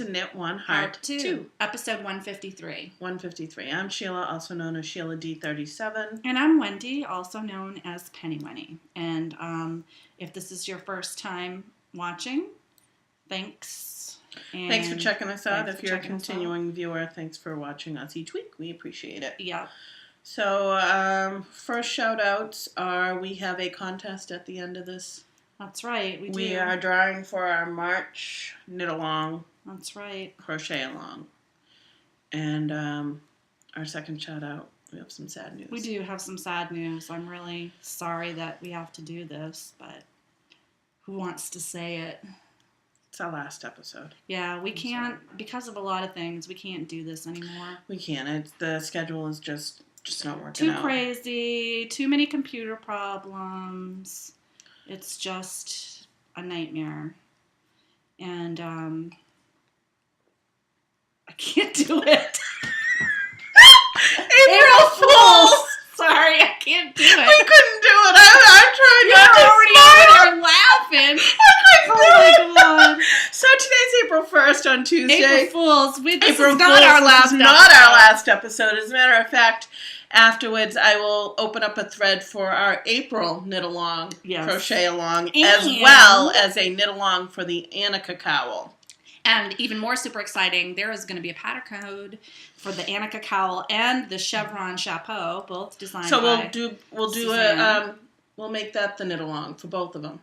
to Knit One Heart 2. Episode 153. 153. I'm Sheila, also known as Sheila D37. And I'm Wendy, also known as Penny Wenny. And if this is your first time watching, thanks. And thanks for checking us out. If you're a continuing viewer, thanks for watching us each week. We appreciate it. Yeah. So, first shout outs are we have a contest at the end of this. That's right, we do. We are drawing for our March knit along. That's right. Crochet along. And our second shout out, we have some sad news. We do have some sad news. I'm really sorry that we have to do this, but who wants to say it? It's our last episode. Yeah, we can't, because of a lot of things, we can't do this anymore. We can't. The schedule is just not working out. Too crazy, too many computer problems. It's just a nightmare. And I can't do it. April Fools! Sorry, I can't do it. We couldn't do it. I'm trying not to smile. You're laughing. Oh my God. So today's April 1st on Tuesday. April Fools. This is not our last episode. As a matter of fact, afterwards I will open up a thread for our April knit along, crochet along, as well as a knit along for the Annika Cowl. And even more super exciting, there is going to be a pattern code for the Annika Cowl and the chevron chapeau, both designed by Suzanne. We'll make that the knit along for both of them.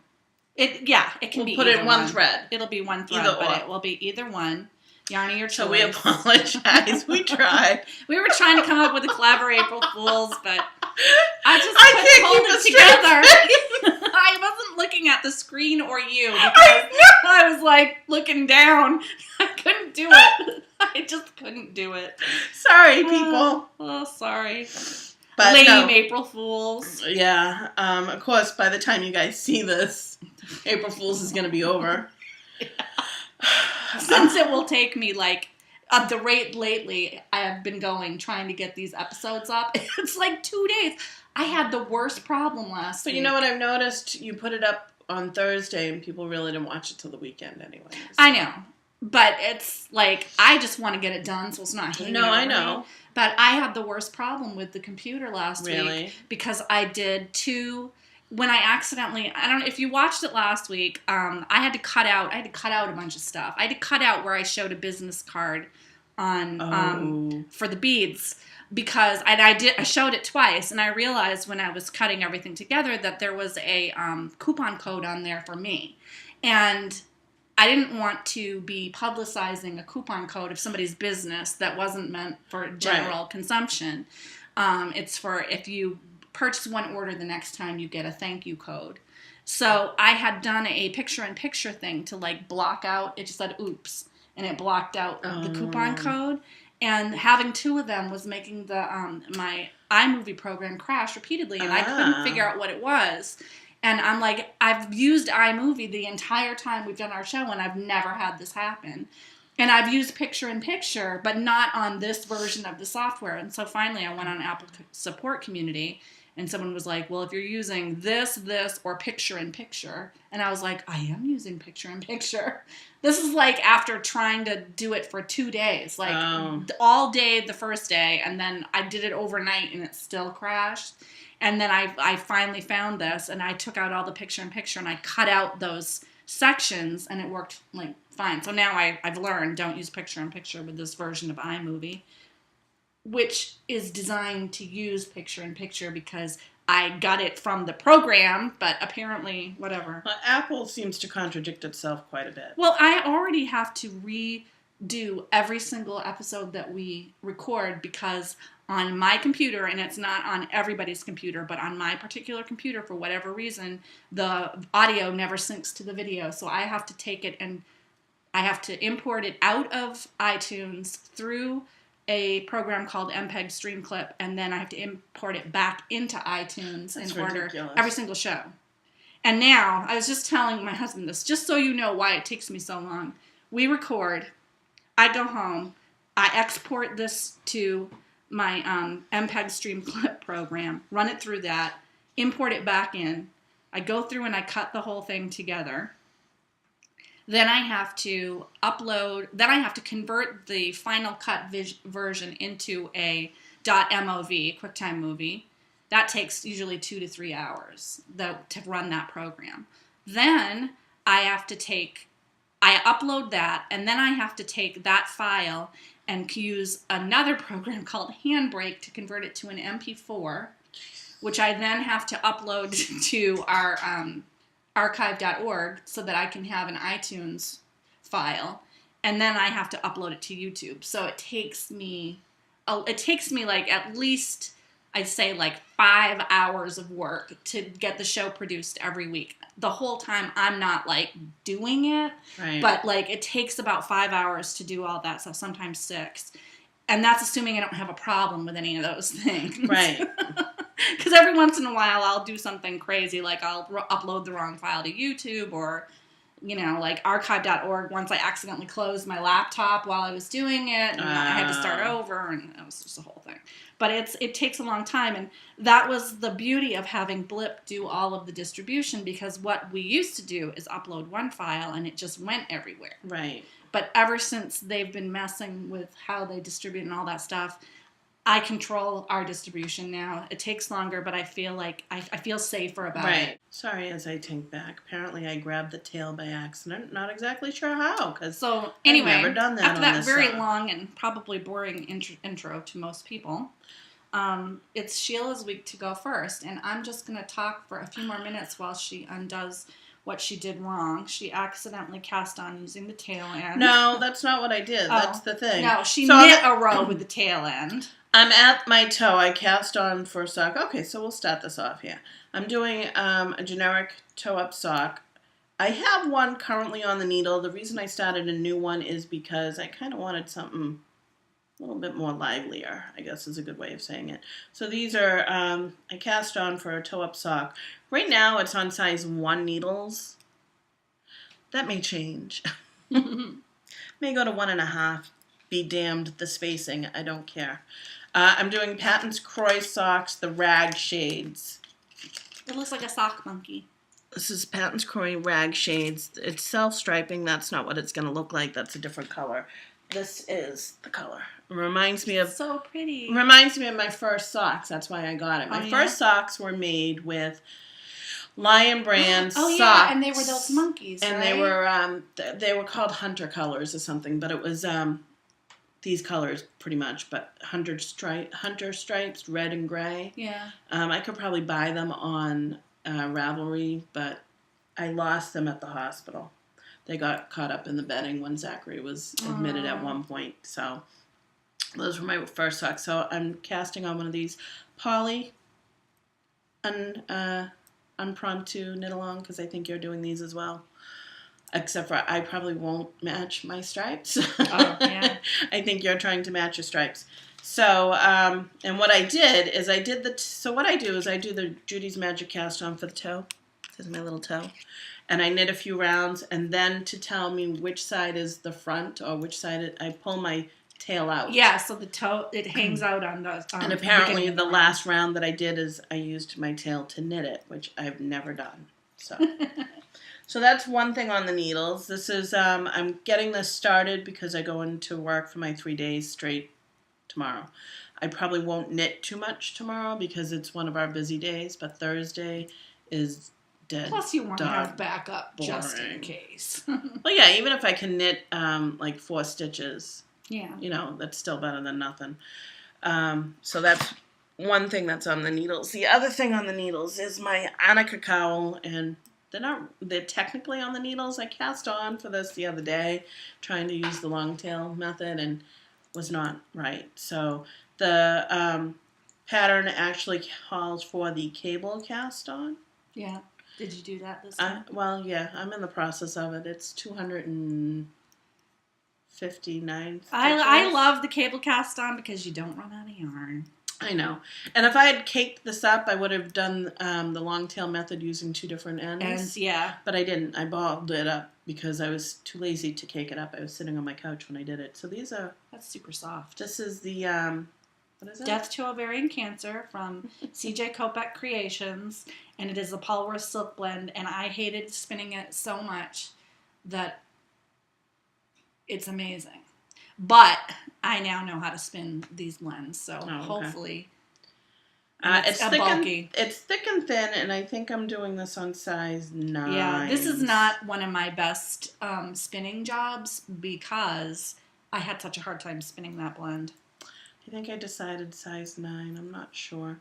It can be. We'll put it in one thread. It'll be one thread, it will be either one. Yarny or choice. So we apologize. We tried. We were trying to come up with a clever April Fools, but I can't hold keep it together. I wasn't looking at the screen or you because I was like looking down. I couldn't do it. I just couldn't do it. Sorry, people. Sorry. But lame April Fools. Yeah. Of course, by the time you guys see this, April Fools is going to be over. Yeah. Since it will take me at the rate lately I have been trying to get these episodes up, it's like 2 days. I had the worst problem last week. But you know what I've noticed? You put it up on Thursday and people really didn't watch it till the weekend anyway. So. I know. But it's like, I just want to get it done so it's not hanging over I know. me. But I had the worst problem with the computer last week because I did when I accidentally, I don't know if you watched it last week, I had to cut out a bunch of stuff. I had to cut out where I showed a business card on for the beads because I showed it twice and I realized when I was cutting everything together that there was a coupon code on there for me. And I didn't want to be publicizing a coupon code of somebody's business that wasn't meant for general consumption. It's for if you purchase one order, the next time you get a thank you code. So I had done a picture-in-picture thing to block out. It just said oops, and it blocked out the coupon code. And having two of them was making the my iMovie program crash repeatedly, and I couldn't figure out what it was. And I'm like, I've used iMovie the entire time we've done our show, and I've never had this happen. And I've used picture-in-picture, but not on this version of the software. And so finally I went on Apple support community, and someone was like, well, if you're using this, or picture-in-picture. And I was like, I am using picture-in-picture. This is after trying to do it for 2 days. All day the first day, and then I did it overnight, and it still crashed. And then I finally found this, and I took out all the picture-in-picture, and I cut out those sections, and it worked fine. So now I've learned don't use picture-in-picture with this version of iMovie, which is designed to use picture-in-picture because I got it from the program, but apparently, whatever. Well, Apple seems to contradict itself quite a bit. Well, I already have to redo every single episode that we record because on my computer, and it's not on everybody's computer, but on my particular computer, for whatever reason, the audio never syncs to the video. So I have to take it and I have to import it out of iTunes through a program called MPEG Streamclip, and then I have to import it back into iTunes in order every single show. And now, I was just telling my husband this, just so you know why it takes me so long. We record, I go home, I export this to my MPEG Streamclip program, run it through that, import it back in. I go through and I cut the whole thing together. Then I have to upload, then I have to convert the Final Cut version into a .mov, QuickTime movie. That takes usually 2 to 3 hours to run that program. Then I upload that, and then I have to take that file and use another program called Handbrake to convert it to an MP4, which I then have to upload to our archive.org so that I can have an iTunes file, and then I have to upload it to YouTube. So it takes me like at least, I'd say, like 5 hours of work to get the show produced every week. The whole time I'm not like doing it, right. But like it takes about 5 hours to do all that stuff, sometimes 6. And that's assuming I don't have a problem with any of those things. Right. Because every once in a while I'll do something crazy, like I'll upload the wrong file to YouTube, or, you know, like archive.org, once I accidentally closed my laptop while I was doing it, and I had to start over, and it was just a whole thing. But it takes a long time, and that was the beauty of having Blip do all of the distribution, because what we used to do is upload one file and it just went everywhere. Right. But ever since they've been messing with how they distribute and all that stuff, I control our distribution now. It takes longer, but I feel like I feel safer about it. Sorry, as I think back. Apparently I grabbed the tail by accident. Not exactly sure how, because anyway, I've never done that after on that this very side. long and probably boring intro to most people, it's Sheila's week to go first, and I'm just going to talk for a few more minutes while she undoes what she did wrong. She accidentally cast on using the tail end. No, that's not what I did. That's the thing. No, she knit a row with the tail end. I'm at my toe. I cast on for a sock. Okay, so we'll start this off here. I'm doing a generic toe-up sock. I have one currently on the needle. The reason I started a new one is because I kind of wanted something a little bit more livelier, I guess is a good way of saying it. So these are, I cast on for a toe-up sock. Right now it's on size 1 needles. That may change. May go to 1.5. Be damned the spacing. I don't care. I'm doing Patton's Croy socks, the rag shades. It looks like a sock monkey. This is Patton's Croy rag shades. It's self-striping. That's not what it's going to look like. That's a different color. This is the color. It reminds me of... So pretty. Reminds me of my first socks. That's why I got it. My first socks were made with Lion Brand socks. Oh, yeah, and they were those monkeys, and right? they were called Hunter colors or something, but it was... these colors, pretty much, but hunter stripes, red and gray. Yeah. I could probably buy them on Ravelry, but I lost them at the hospital. They got caught up in the bedding when Zachary was admitted at one point. So those were my first socks. So I'm casting on one of these poly unpromptu knit along, because I think you're doing these as well. Except for I probably won't match my stripes. Oh, yeah. I think you're trying to match your stripes. So, and what I did is I do the Judy's Magic cast on for the toe. This is my little toe. And I knit a few rounds, and then to tell me which side is the front or which side I pull my tail out. Yeah, so the toe, it hangs out on the... and apparently the last round that I did is I used my tail to knit it, which I've never done. So... So that's one thing on the needles. This is, I'm getting this started because I go into work for my 3 days straight tomorrow. I probably won't knit too much tomorrow because it's one of our busy days, but Thursday is dead. Plus you want to have backup boring. Just in case. Well, yeah, even if I can knit like 4 stitches, yeah, you know, that's still better than nothing. So that's one thing that's on the needles. The other thing on the needles is my Annika Cowl, and they're technically on the needles. I cast on for this the other day, trying to use the long tail method, and was not right. So the pattern actually calls for the cable cast on. Yeah. Did you do that this time? Well, yeah, I'm in the process of it. It's 259 stitches. I love the cable cast on because you don't run out of yarn. I know. And if I had caked this up, I would have done the long tail method using 2 different ends. Yeah. But I didn't. I balled it up because I was too lazy to cake it up. I was sitting on my couch when I did it. So these are... That's super soft. This is the... what is it? Death to Ovarian Cancer from CJ Kopek Creations. And it is a Polworth silk blend. And I hated spinning it so much that it's amazing. But I now know how to spin these blends, so hopefully it's thick and thin, and I think I'm doing this on size 9. Yeah, this is not one of my best spinning jobs because I had such a hard time spinning that blend. I think I decided size 9. I'm not sure.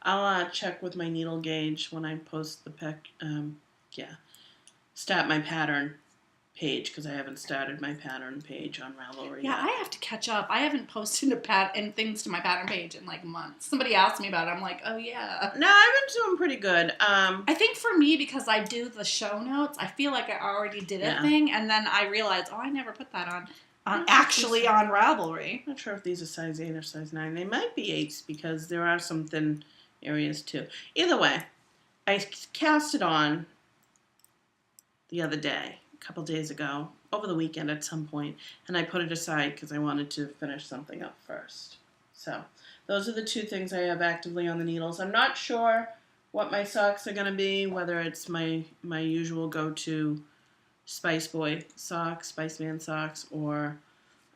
I'll check with my needle gauge when I post the start my pattern page, because I haven't started my pattern page on Ravelry yet. I have to catch up. I haven't posted things to my pattern page in like months. Somebody asked me about it. I'm like, oh yeah. No, I've been doing pretty good. I think for me, because I do the show notes, I feel like I already did a thing, and then I realized, I never put that on Ravelry. I'm not sure if these are size 8 or size 9. They might be 8s because there are some thin areas too. Either way, I cast it on the other day, a couple days ago, over the weekend at some point, and I put it aside because I wanted to finish something up first. So those are the 2 things I have actively on the needles. I'm not sure what my socks are going to be, whether it's my usual go-to Spice Boy socks, Spiceman socks, or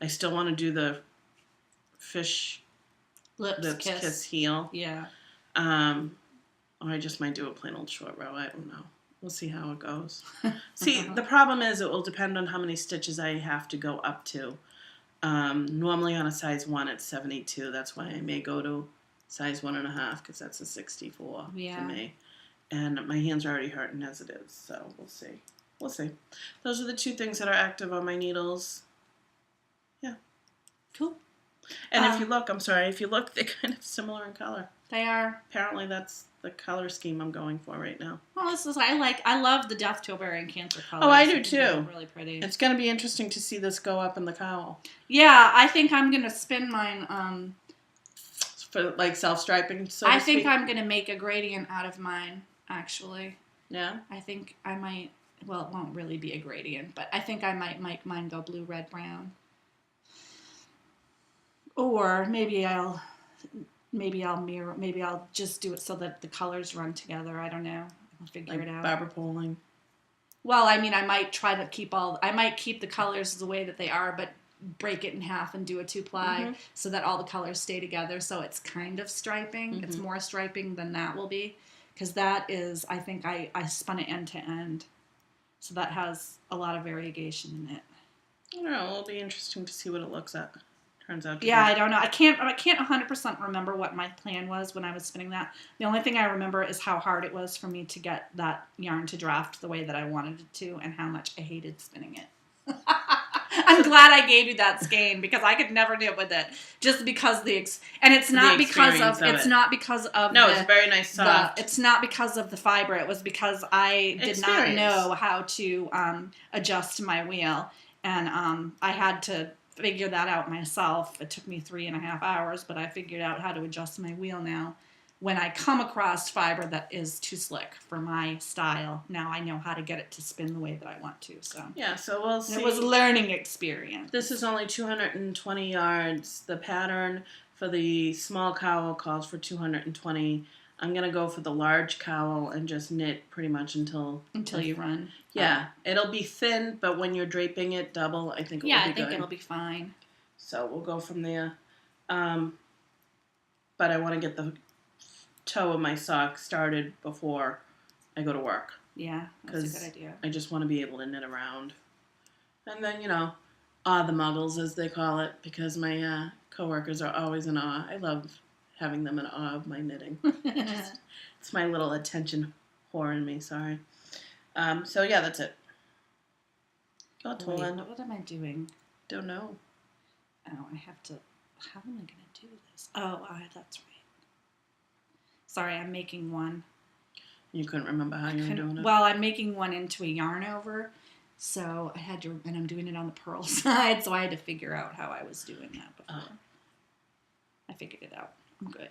I still want to do the fish lips kiss heel. Yeah. Or I just might do a plain old short row. I don't know. We'll see how it goes. See, the problem is it will depend on how many stitches I have to go up to. Normally on a size 1 it's 72. That's why I may go to size 1.5 because that's a 64 for me. And my hands are already hurting as it is, so we'll see. We'll see. Those are the 2 things that are active on my needles. Yeah. Cool. And if you look, they're kind of similar in color. They are. Apparently that's the color scheme I'm going for right now. Well, I love the Death Tilbury and Cancer colors. Oh, I do too. Really pretty. It's going to be interesting to see this go up in the cowl. Yeah, I think I'm going to spin mine. For like self-striping, so I to think speak. I'm going to make a gradient out of mine, actually. Yeah? I think I might, well, it won't really be a gradient, but I think I might make mine go blue, red, brown. Or maybe I'll just do it so that the colors run together. I don't know. I'll figure it out. Barbara Poling. Well, I mean, I might try to keep the colors the way that they are, but break it in half and do a 2-ply so that all the colors stay together. So it's kind of striping. Mm-hmm. It's more striping than that will be, because that is, I think I spun it end to end. So that has a lot of variegation in it. I don't know. It'll be interesting to see what it looks at. Turns out to be. I don't know. I can't 100% remember what my plan was when I was spinning that. The only thing I remember is how hard it was for me to get that yarn to draft the way that I wanted it to, and how much I hated spinning it. I'm glad I gave you that skein because I could never deal with it. Just because it's not because of no, it's very nice soft. It's not because of the fiber. It was because I did not know how to adjust my wheel, and I had to figure that out myself. It took me 3.5 hours, but I figured out how to adjust my wheel now. When I come across fiber that is too slick for my style, now I know how to get it to spin the way that I want to. So yeah, so we'll see. It was a learning experience. This is only 220 yards. The pattern for the small cowl calls for 220. I'm going to go for the large cowl and just knit pretty much until you run. Yeah, it'll be thin, but when you're draping it double, I think it will be good. Yeah, I think it'll be fine. So we'll go from there. But I want to get the toe of my sock started before I go to work. Yeah, that's a good idea. I just want to be able to knit around. And then, awe the muggles, as they call it, because my coworkers are always in awe. I love having them in awe of my knitting. It's my little attention whore in me, sorry. So yeah, that's it. Go to what am I doing? Don't know. Oh, I have to, how am I going to do this? Oh, that's right. Sorry, I'm making one. You couldn't remember how you were doing it? Well, I'm making one into a yarn over, so I had to, and I'm doing it on the purl side, so I had to figure out how I was doing that before. I figured it out. I'm good.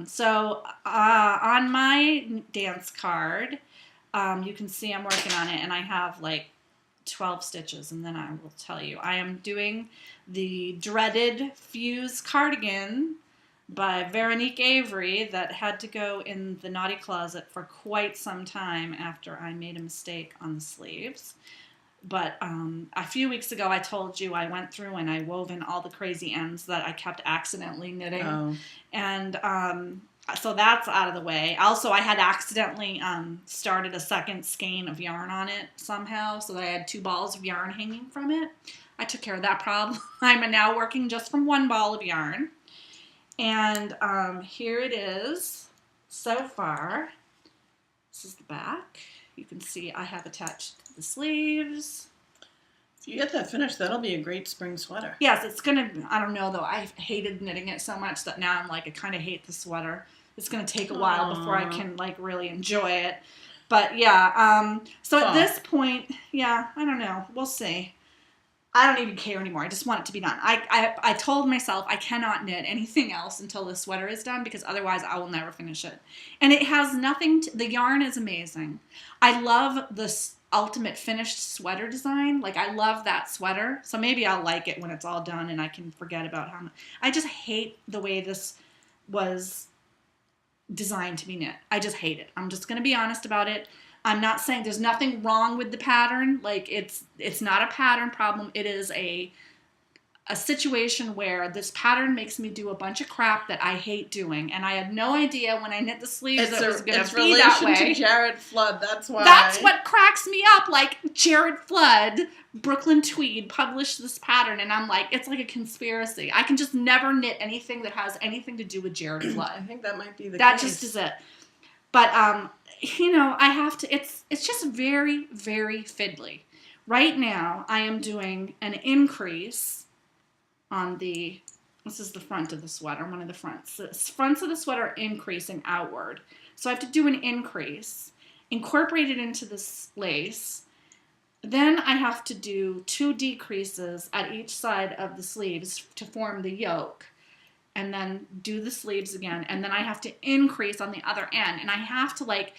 So on my dance card, you can see I'm working on it, and I have like 12 stitches, and then I will tell you. I am doing the dreaded Fuse cardigan by Veronique Avery that had to go in the naughty closet for quite some time after I made a mistake on the sleeves. But a few weeks ago, I told you I went through and I wove in all the crazy ends that I kept accidentally knitting. Oh. And so that's out of the way. Also, I had accidentally started a second skein of yarn on it somehow, so that I had 2 balls of yarn hanging from it. I took care of that problem. I'm now working just from 1 ball of yarn. And here it is so far. This is the back. You can see I have attached the sleeves. If you get that finished, that'll be a great spring sweater. Yes, it's going to, I don't know though, I hated knitting it so much that now I'm like, I kind of hate the sweater. It's going to take a while before I can like really enjoy it. But yeah, so at this point, yeah, I don't know. We'll see. I don't even care anymore. I just want it to be done. I told myself I cannot knit anything else until the sweater is done because otherwise I will never finish it. And it has nothing to, the yarn is amazing. I love this ultimate finished sweater design. Like I love that sweater. So maybe I'll like it when it's all done and I can forget about how much. I just hate the way this was designed to be knit. I just hate it. I'm just going to be honest about it. I'm not saying there's nothing wrong with the pattern. Like it's not a pattern problem. It is a situation where this pattern makes me do a bunch of crap that I hate doing, and I had no idea when I knit the sleeves that it was going to be that way. It's relation to Jared Flood. That's why. That's what cracks me up. Like Jared Flood, Brooklyn Tweed published this pattern, and I'm like, it's like a conspiracy. I can just never knit anything that has anything to do with Jared Flood. I think that might be the case. That just is it. But you know, I have to. It's just very, very fiddly. Right now, I am doing an increase on the. This is the front of the sweater. One of the fronts. The fronts of the sweater are increasing outward, so I have to do an increase, incorporate it into this lace. Then I have to do 2 decreases at each side of the sleeves to form the yoke. And then do the sleeves again, and then I have to increase on the other end, and I have to like,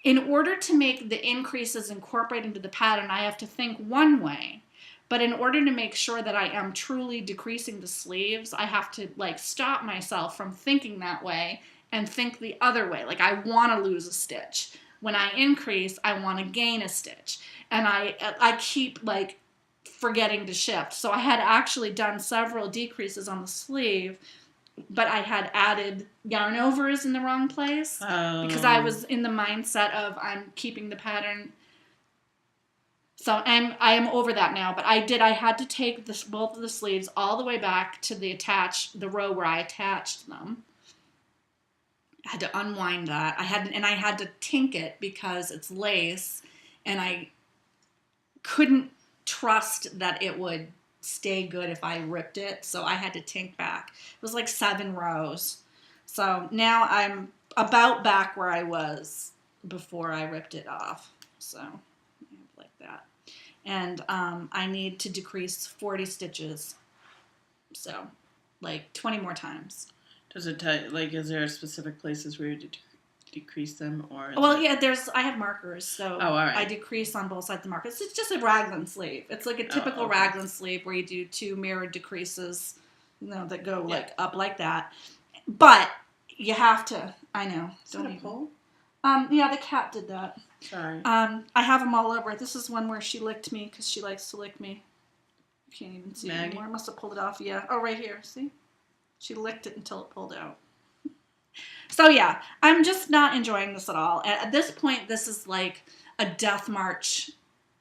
in order to make the increases incorporate into the pattern, I have to think one way, but in order to make sure that I am truly decreasing the sleeves, I have to like stop myself from thinking that way and think the other way. Like I want to lose a stitch. When I increase, I want to gain a stitch, and I keep like forgetting to shift. So I had actually done several decreases on the sleeve, but I had added yarn overs in the wrong place because I was in the mindset of I'm keeping the pattern. So I am over that now, but I had to take both of the sleeves all the way back to the row where I attached them. I had to unwind that. I had to tink it because it's lace, and I couldn't trust that it would stay good if I ripped it, so I had to tink back. It was like 7 rows. So now I'm about back where I was before I ripped it off. So like that. And I need to decrease 40 stitches. So like 20 more times. Does it is there specific places where you decrease them, or? I have markers, so all right. I decrease on both sides of the markers. It's just a raglan sleeve. It's like a typical raglan sleeve where you do 2 mirrored decreases, that go like up like that. But you have to. I know. Don't you pull? Yeah, the cat did that. Sorry. I have them all over. This is one where she licked me because she likes to lick me. You can't even see it anymore. I must have pulled it off. Yeah. Oh, right here. See? She licked it until it pulled out. So yeah, I'm just not enjoying this at all. At this point, this is like a death march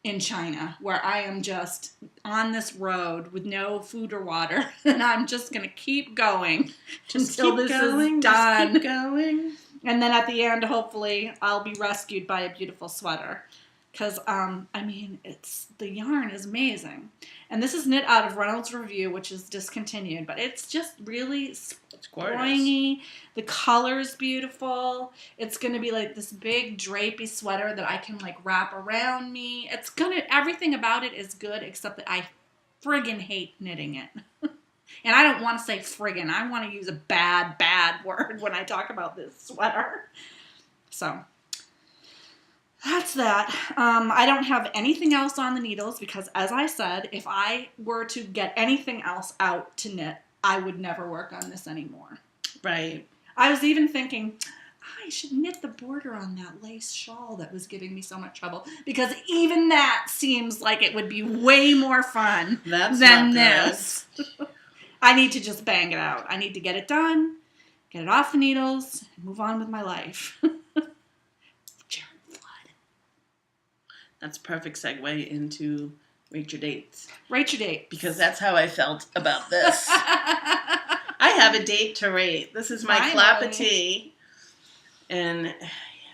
in China, where I am just on this road with no food or water, and I'm just going to keep going until this is done. Just keep going. And then at the end, hopefully, I'll be rescued by a beautiful sweater. Because, the yarn is amazing. And this is knit out of Reynolds Review, which is discontinued. But it's just really springy. The color's beautiful. It's going to be like this big drapey sweater that I can like wrap around me. Everything about it is good, except that I friggin' hate knitting it. And I don't want to say friggin'. I want to use a bad word when I talk about this sweater. So that's that. I don't have anything else on the needles because, as I said, if I were to get anything else out to knit, I would never work on this anymore. Right. I was even thinking, I should knit the border on that lace shawl that was giving me so much trouble, because even that seems like it would be way more fun than this. I need to just bang it out. I need to get it done, get it off the needles, and move on with my life. Jared Flood. That's a perfect segue into Rate Your Dates. Rate your date. Because that's how I felt about this. I have a date to rate. This is my Clapotis and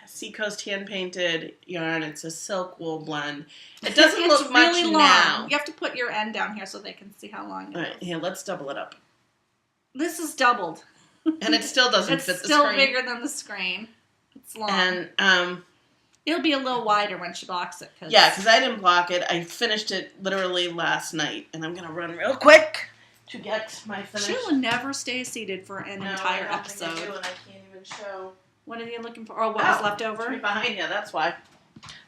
Seacoast hand painted yarn. It's a silk wool blend. It doesn't look much really long. now. You have to put your end down here so they can see how long it is. All right, here, let's double it up. This is doubled. And it still doesn't fit the screen. It's still bigger than the screen. It's long. And it'll be a little wider when she blocks it. Yeah, because I didn't block it. I finished it literally last night. And I'm going to run real quick to get my finish. Sheila never stays seated for an entire episode. I do, and I can't even show. What are you looking for? Or what was left over? It's right behind you, that's why.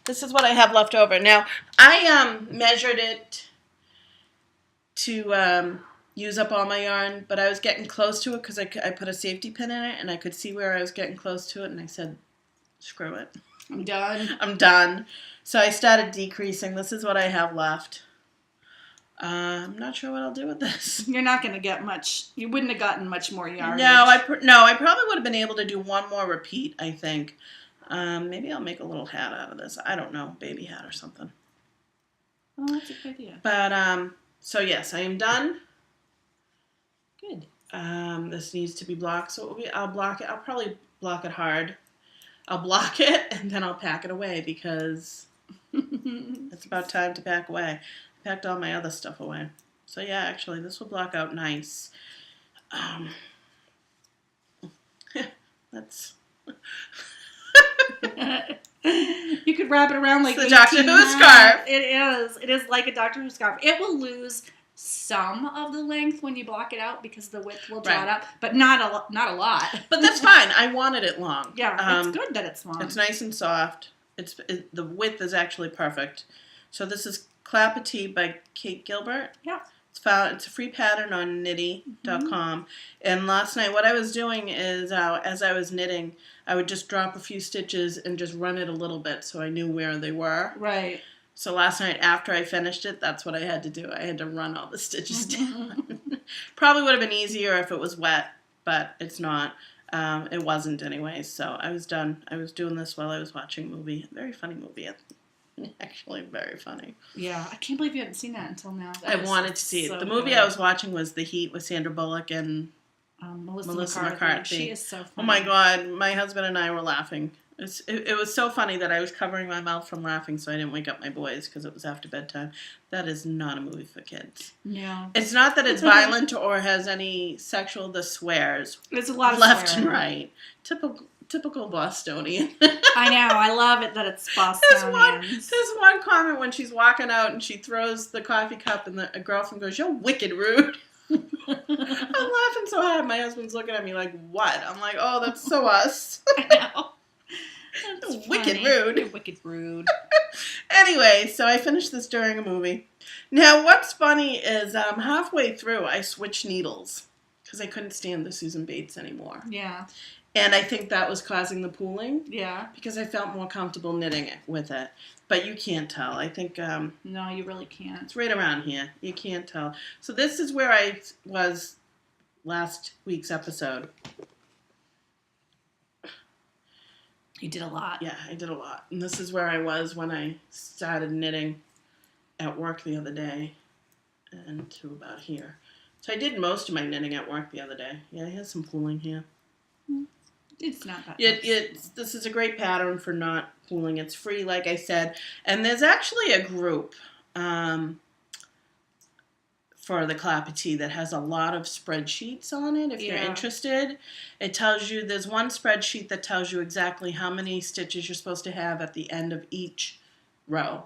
This is what I have left over. Now, I measured it to use up all my yarn, but I was getting close to it because I put a safety pin in it, and I could see where I was getting close to it, and I said, screw it. I'm done. I'm done. So I started decreasing. This is what I have left. I'm not sure what I'll do with this. You're not going to get much. You wouldn't have gotten much more yarn. No, I probably would have been able to do one more repeat, I think. Maybe I'll make a little hat out of this. I don't know, baby hat or something. Oh, that's a good idea. But, so yes, I am done. Good. This needs to be blocked, so I'll block it. I'll probably block it hard. I'll block it, and then I'll pack it away, because it's about time to pack away. I packed all my other stuff away. So yeah, actually, this will block out nice. That's... You could wrap it around like the Doctor Who scarf. It is. It is like a Doctor Who scarf. It will lose some of the length when you block it out because the width will draw it up, but not a lot. But that's fine. I wanted it long. Yeah, it's good that it's long. It's nice and soft. The width is actually perfect. So this is Clapotis by Kate Gilbert. Yeah. It's a free pattern on knitty.com. Mm-hmm. And last night, what I was doing is, as I was knitting, I would just drop a few stitches and just run it a little bit so I knew where they were. Right. So last night, after I finished it, that's what I had to do. I had to run all the stitches down. Probably would have been easier if it was wet, but it's not. It wasn't anyway, so I was done. I was doing this while I was watching a movie. A very funny movie. Actually, very funny. Yeah, I can't believe you haven't seen that until now. I wanted to see it. The movie I was watching was The Heat with Sandra Bullock and Melissa McCarthy. She is so funny. Oh my God, my husband and I were laughing. It was so funny that I was covering my mouth from laughing so I didn't wake up my boys because it was after bedtime. That is not a movie for kids. No. It's not that it's violent or has any sexual, the swears. There's a lot of left swearing. and right. Typical Bostonian. I know. I love it that it's Bostonian. There's one comment when she's walking out and she throws the coffee cup and a girlfriend goes, "You're wicked rude." I'm laughing so hard. My husband's looking at me like, "What?" I'm like, "Oh, that's so us." I know. That's wicked funny. rude. You're wicked rude. Anyway, so I finished this during a movie. Now, what's funny is halfway through, I switched needles because I couldn't stand the Susan Bates anymore. Yeah. And I think that was causing the pooling. Yeah. Because I felt more comfortable knitting it with it. But you can't tell. I think... no, you really can't. It's right around here. You can't tell. So this is where I was last week's episode. You did a lot. Yeah, I did a lot. And this is where I was when I started knitting at work the other day. And to about here. So I did most of my knitting at work the other day. Yeah, I had some pooling here. It's not that This is a great pattern for not pooling. It's free, like I said. And there's actually a group for the Clapotis that has a lot of spreadsheets on it. If you're interested, it tells you, there's one spreadsheet that tells you exactly how many stitches you're supposed to have at the end of each row.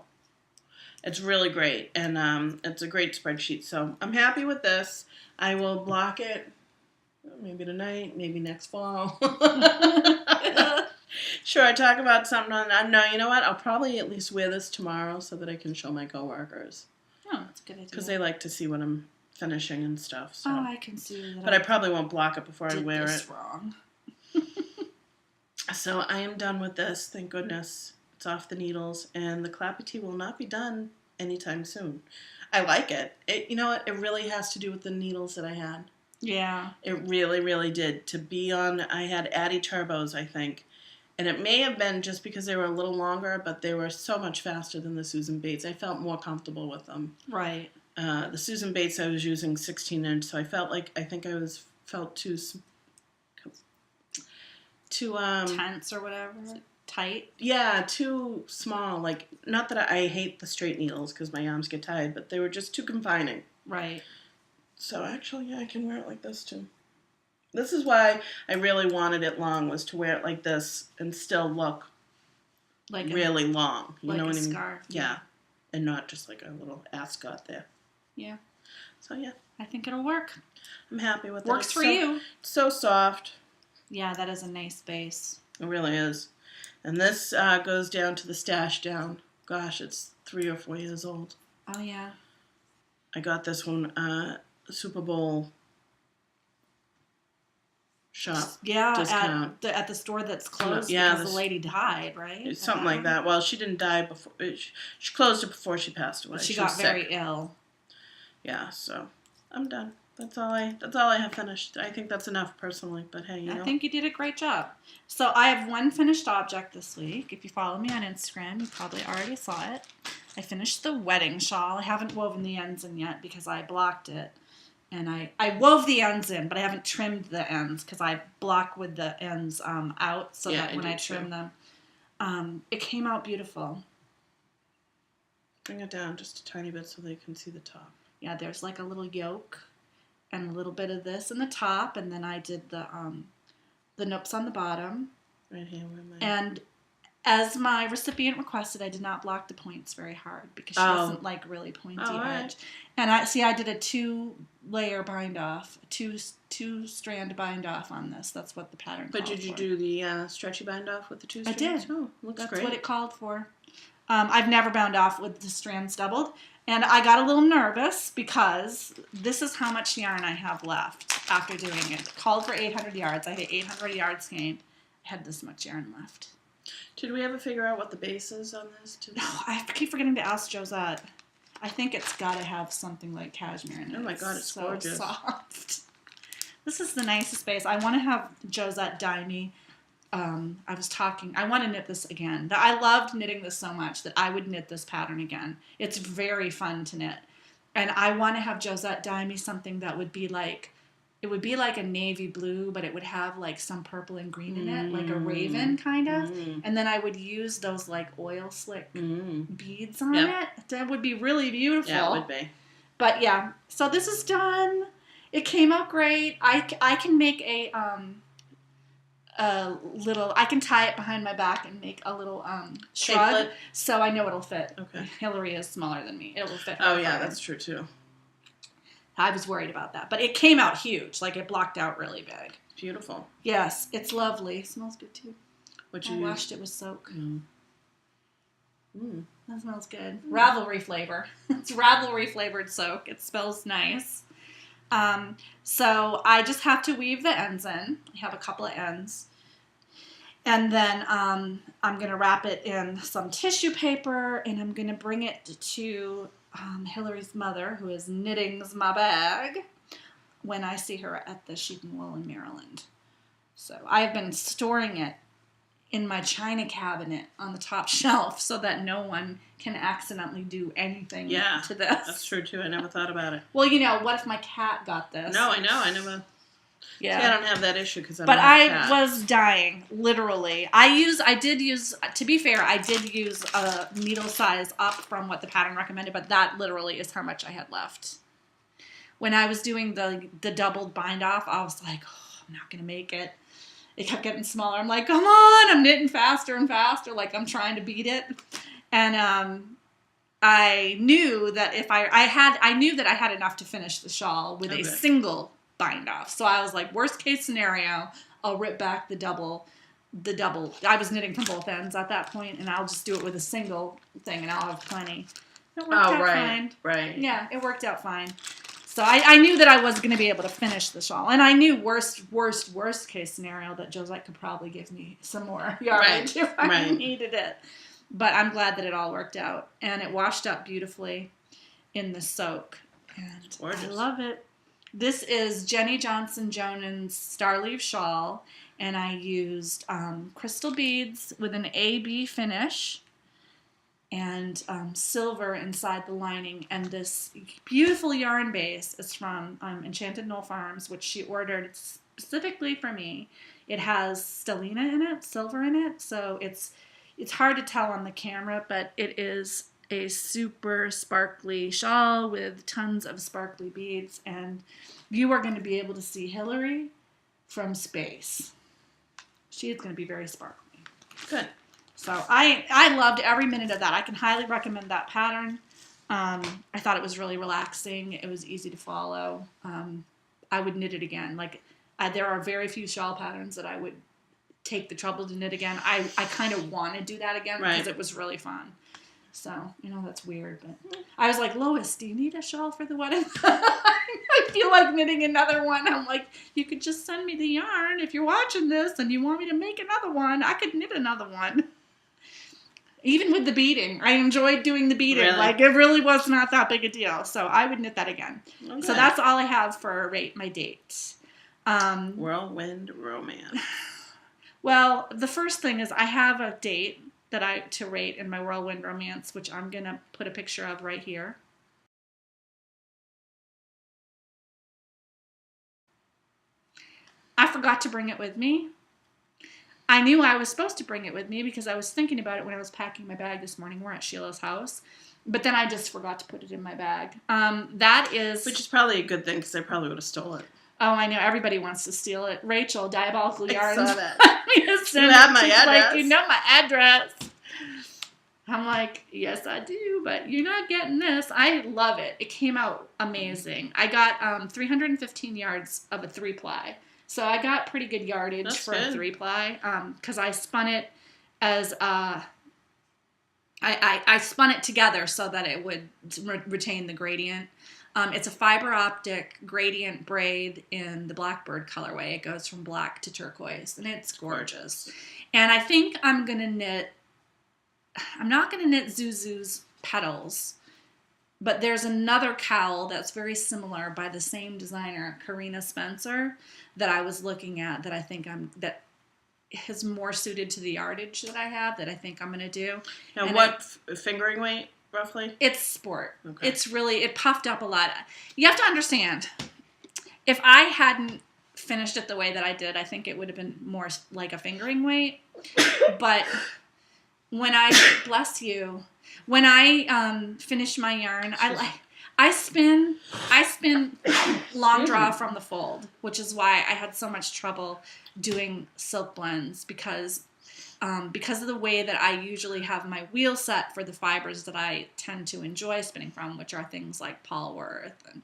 It's really great, and it's a great spreadsheet. So I'm happy with this. I will block it. Maybe tonight, maybe next fall. Sure, I talk about something on... No, you know what? I'll probably at least wear this tomorrow so that I can show my coworkers. Oh, that's a good idea. Because they like to see what I'm finishing and stuff. So. Oh, I can see that. But I probably won't block it before I wear it. Wrong. So I am done with this. Thank goodness. It's off the needles. And the Clapotis will not be done anytime soon. I like it. You know what? It really has to do with the needles that I had. Yeah. It really, really did. To be on, I had Addy Turbos, I think. And it may have been just because they were a little longer, but they were so much faster than the Susan Bates. I felt more comfortable with them. Right. The Susan Bates, I was using 16-inch, so I felt like, I think I felt too tense or whatever. Tight. Yeah, too small. Like, not that I hate the straight needles because my arms get tired, but they were just too confining. Right. So actually, yeah, I can wear it like this too. This is why I really wanted it long, was to wear it like this and still look like really long. You know what I mean? Scarf. Yeah. And not just like a little ascot there. Yeah. So yeah. I think it'll work. I'm happy with it. Works for you. It's so soft. Yeah, that is a nice base. It really is. And this goes down to the stash down. Gosh, it's 3 or 4 years old. Oh, yeah. I got this one Super Bowl shop discount. At the store that's closed yeah, because the lady died, right? Something like that. Well, she didn't die before. She closed it before she passed away. But she got very ill. Yeah, so I'm done. That's all I have finished. I think that's enough personally, but hey, you know. I think you did a great job. So I have one finished object this week. If you follow me on Instagram, you probably already saw it. I finished the wedding shawl. I haven't woven the ends in yet because I blocked it. And I wove the ends in, but I haven't trimmed the ends because I block with the ends out so that when I trim them, it came out beautiful. Bring it down just a tiny bit so they can see the top. Yeah, there's like a little yoke and a little bit of this in the top, and then I did the noops on the bottom. Right here, where am I? And as my recipient requested, I did not block the points very hard because she doesn't like really pointy edge. Right. And I did a 2-layer bind off, two-strand bind off on this. That's what the pattern called for. But did you do the stretchy bind off with the 2 strands? I did. Oh, looks great. That's what it called for. I've never bound off with the strands doubled. And I got a little nervous because this is how much yarn I have left after doing it. It called for 800 yards. I had an 800 yard skein. I had this much yarn left. Did we ever figure out what the base is on this? No, I keep forgetting to ask Josette. I think it's got to have something like cashmere in it. Oh my God, it's so gorgeous. Soft. This is the nicest base. I want to have Josette dye me. I want to knit this again. I loved knitting this so much that I would knit this pattern again. It's very fun to knit. And I want to have Josette dye me something that would be like, it would be like a navy blue, but it would have like some purple and green in it, like a raven kind of. And then I would use those like oil slick beads on it. That would be really beautiful. Yeah, it would be. But yeah, so this is done. It came out great. I can make a little, I can tie it behind my back and make a little shrug, so I know it'll fit. Okay. Hillary is smaller than me. It will fit. Oh yeah, that's true too. I was worried about that, but it came out huge. Like it blocked out really big. Beautiful. Yes, it's lovely. It smells good too. What you I use? washed it with soak. That smells good. Ravelry flavor. It's Ravelry flavored soak. It smells nice. So I just have to weave the ends in. I have a couple of ends. And then I'm going to wrap it in some tissue paper, and I'm going to bring it to Hillary's mother, who is knitting my bag, when I see her at the Sheep and Wool in Maryland. So I've been storing it in my china cabinet on the top shelf so that no one can accidentally do anything to this. That's true too. I never thought about it. Well, you know, what if my cat got this? No, I know. I never. Yeah. See, I don't have that issue because I don't have a cat. But I was dying, literally. I did use, to be fair, I did use a needle size up from what the pattern recommended, but that literally is how much I had left. When I was doing the doubled bind off, I was like, oh, I'm not going to make it. It kept getting smaller. I'm like, come on, I'm knitting faster and faster, like I'm trying to beat it. And I knew that if I knew that I had enough to finish the shawl with a single bind off. So I was like, worst case scenario, I'll rip back the double. I was knitting from both ends at that point, and I'll just do it with a single thing, and I'll have plenty. It worked out fine. Right. Yeah, it worked out fine. So I knew that I was going to be able to finish the shawl. And I knew worst case scenario that Josette could probably give me some more yardage if I needed it. But I'm glad that it all worked out. And it washed up beautifully in the soak. And gorgeous. I love it. This is Jenny Johnson Jonan's Starleaf Shawl. And I used crystal beads with an AB finish. And silver inside the lining, and this beautiful yarn base is from Enchanted Knoll Farms, which she ordered specifically for me. It has stellina in it, silver in it, so it's hard to tell on the camera, but it is a super sparkly shawl with tons of sparkly beads, and you are going to be able to see Hillary from space. She is going to be very sparkly. Good. So I loved every minute of that. I can highly recommend that pattern. I thought it was really relaxing. It was easy to follow. I would knit it again. There are very few shawl patterns that I would take the trouble to knit again. I kind of want to do that again because it was really fun. So, that's weird. But I was like, Lois, do you need a shawl for the wedding? I feel like knitting another one. I'm like, you could just send me the yarn. If you're watching this and you want me to make another one, I could knit another one. Even with the beading, I enjoyed doing the beading. Really? It really was not that big a deal. So I would knit that again. Okay. So that's all I have for rate my date. Whirlwind romance. Well, the first thing is I have a date to rate in my whirlwind romance, which I'm gonna put a picture of right here. I forgot to bring it with me. I knew I was supposed to bring it with me because I was thinking about it when I was packing my bag this morning. We're at Sheila's house. But then I just forgot to put it in my bag. Which is probably a good thing because I probably would have stolen it. Oh, I know. Everybody wants to steal it. Rachel, Diabolical Yarns. I saw that. You have my address. Like, you know my address. I'm like, yes, I do, but you're not getting this. I love it. It came out amazing. I got 315 yards of a 3-ply. So I got pretty good yardage for a 3-ply because I spun it as I spun it together so that it would retain the gradient. It's a Fiber Optic Gradient braid in the Blackbird colorway. It goes from black to turquoise, and it's gorgeous. And I think I'm not going to knit Zuzu's petals, but there's another cowl that's very similar by the same designer, Karina Spencer, that I was looking at that I think that is more suited to the yardage that I have that I think I'm going to do. Now, and what fingering weight, roughly? It's sport. Okay. It puffed up a lot. You have to understand, if I hadn't finished it the way that I did, I think it would have been more like a fingering weight. But when I, bless you, when I finish my yarn, I spin long draw from the fold, which is why I had so much trouble doing silk blends because of the way that I usually have my wheel set for the fibers that I tend to enjoy spinning from, which are things like Polworth and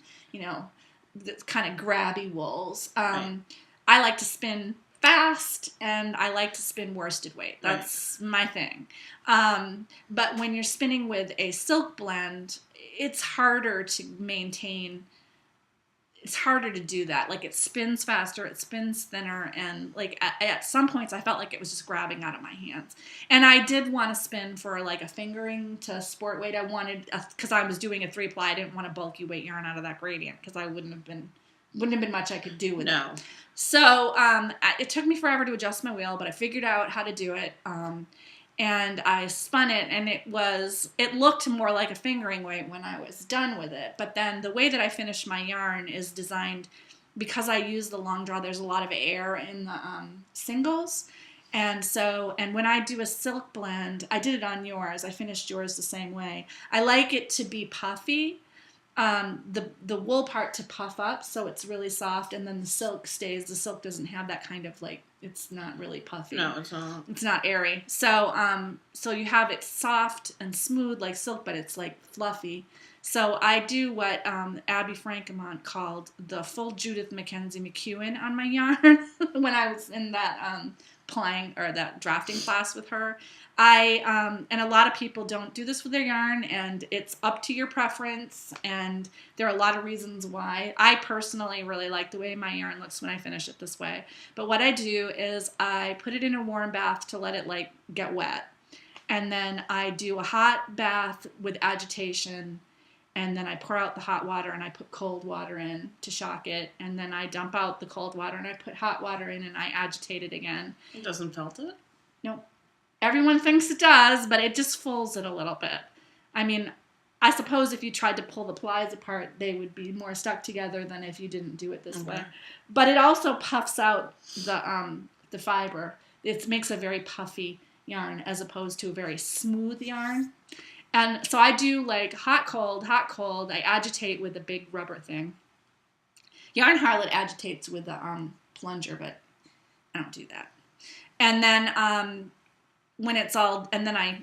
the kind of grabby wools. Right. I like to spin fast, and I like to spin worsted weight. That's my thing. But when you're spinning with a silk blend, it's harder to maintain. It's harder to do that. Like, it spins faster, it spins thinner, and at some points I felt like it was just grabbing out of my hands. And I did want to spin for a fingering to sport weight. I wanted, because I was doing a 3-ply, I didn't want a bulky weight yarn out of that gradient because I wouldn't have been much I could do with it. So it took me forever to adjust my wheel, but I figured out how to do it. And I spun it, and it looked more like a fingering weight when I was done with it. But then the way that I finish my yarn is designed, because I use the long draw, there's a lot of air in the singles. And when I do a silk blend, I did it on yours. I finished yours the same way. I like it to be puffy. The wool part to puff up so it's really soft, and then the silk doesn't have that kind of it's not really puffy. No, it's not. It's not airy. So you have it soft and smooth like silk, but it's fluffy. So I do what Abby Frankemont called the full Judith Mackenzie McEwen on my yarn when I was in that playing or that drafting class with her. And a lot of people don't do this with their yarn, and it's up to your preference, and there are a lot of reasons why. I personally really like the way my yarn looks when I finish it this way. But what I do is I put it in a warm bath to let it like get wet. And then I do a hot bath with agitation, and then I pour out the hot water and I put cold water in to shock it, and then I dump out the cold water and I put hot water in and I agitate it again. It doesn't felt it? Nope. Everyone thinks it does, but it just folds it a little bit. I mean, I suppose if you tried to pull the plies apart, they would be more stuck together than if you didn't do it this way. But it also puffs out the fiber. It makes a very puffy yarn as opposed to a very smooth yarn. And so I do like hot, cold, I agitate with a big rubber thing. Yarn Harlot agitates with a plunger, but I don't do that. And then when it's all, and then I,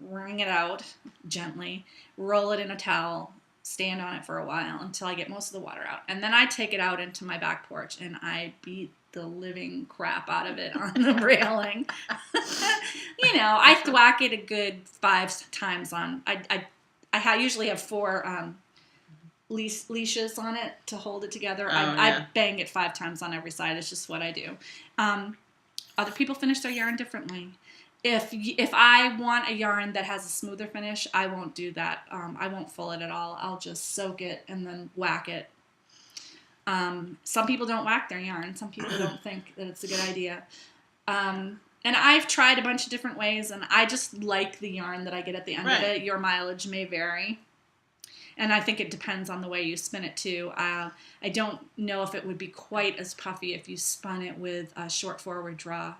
wring it out gently, roll it in a towel, stand on it for a while until I get most of the water out. And then I take it out into my back porch and I beat the living crap out of it on the railing. I thwack it a good 5 times on. I usually have 4 leashes on it to hold it together. I bang it 5 times on every side. It's just what I do. Other people finish their yarn differently. If I want a yarn that has a smoother finish, I won't do that. I won't full it at all. I'll just soak it and then whack it. Some people don't whack their yarn. Some people don't think that it's a good idea. And I've tried a bunch of different ways, and I just like the yarn that I get at the end of it. Your mileage may vary. And I think it depends on the way you spin it, too. I don't know if it would be quite as puffy if you spun it with a short forward draw,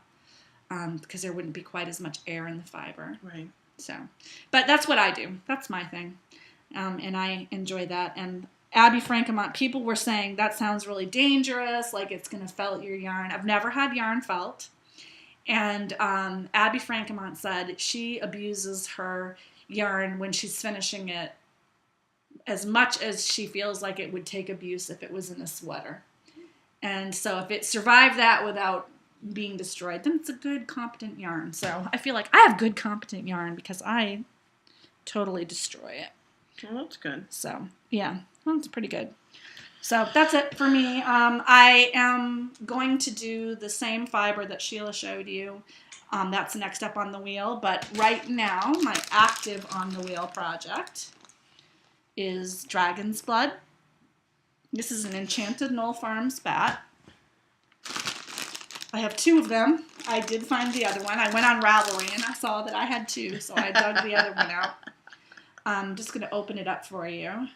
because there wouldn't be quite as much air in the fiber. Right. So, but that's what I do. That's my thing. And I enjoy that. And Abby Frankemont, people were saying that sounds really dangerous, like it's going to felt your yarn. I've never had yarn felt. And Abby Frankemont said she abuses her yarn when she's finishing it as much as she feels like it would take abuse if it was in a sweater. And so if it survived that without being destroyed, then it's a good, competent yarn. So I feel like I have good, competent yarn because I totally destroy it. Well, that's good. So, yeah, that's pretty good. So that's it for me. I am going to do the same fiber that Sheila showed you. That's next up on the wheel. But right now, my active on the wheel project is Dragon's Blood. This is an Enchanted Knoll Farms batt. I have 2 of them. I did find the other one. I went on Ravelry and I saw that I had 2, so I dug the other one out. I'm just going to open it up for you.